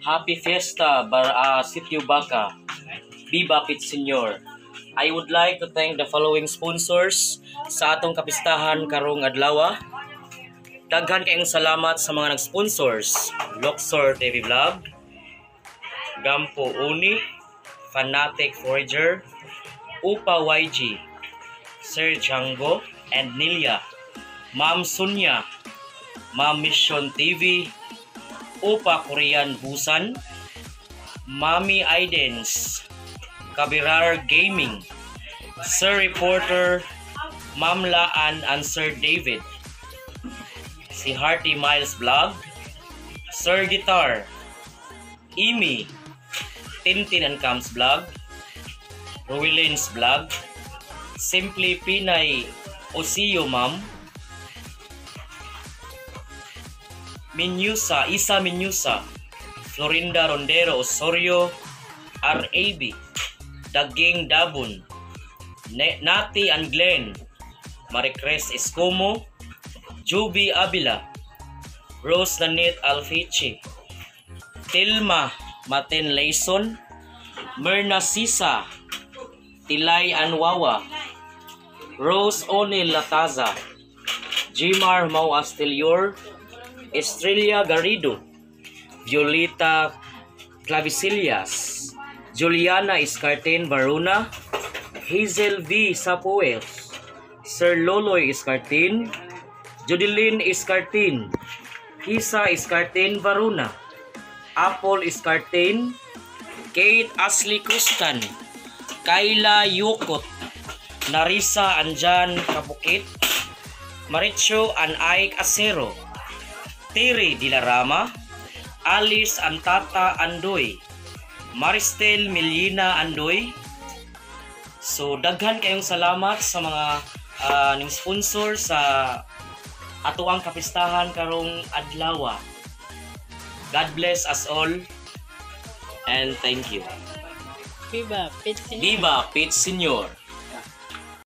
Happy Fiesta, Sitio Baca, Viva Pit Senior. I would like to thank the following sponsors sa atong kapistahan karong adlaw. Daghan kayong salamat sa mga nag-sponsors. Luxor TV Vlog, Gampo Uni, Fanatic Forager, Upa YG, Sir Django and Nilia, Ma'am Sunya, Ma'am Mission TV, Upa Korean Busan, Mami Aidens, Kabirar Gaming, Sir Reporter, Ma'am Laan and Sir David, si Hearty Miles Vlog, Sir Guitar, Imi, Tintin and Cams Vlog, Ruilins Vlog, Simply Pinay Osiyo Ma'am, Isa Minyusa, Florinda Rondero Osorio, RAB, Daging Dabon, Nati and Glenn, Maricres Escomo, Juby Abila, Rose Nanit Alfici, Tilma Maten Layson, Myrna Sisa, Tilay Anwawa, Rose O'Neill Lataza, Jimar Mau Astelior, Estrella Garrido, Violeta Clavicillas, Juliana Iscartin Varuna, Hazel V. Sapuels, Sir Loloy Iscartin, Judeline Iscartin, Hisa Iscartin Varuna, Apple Iscartin, Kate Ashley Kustan, Kayla Yukot, Narisa Anjan Kapukit, Maricho and Ike Acero, Terry Dilarama, Alice Antata Andoy, Maristel Milina Andoy. So daghan kayong salamat sa mga ning sponsor sa atuang kapistahan karong adlaw. God bless us all and thank you. Viva Pit Senior. Viva Pit Senior.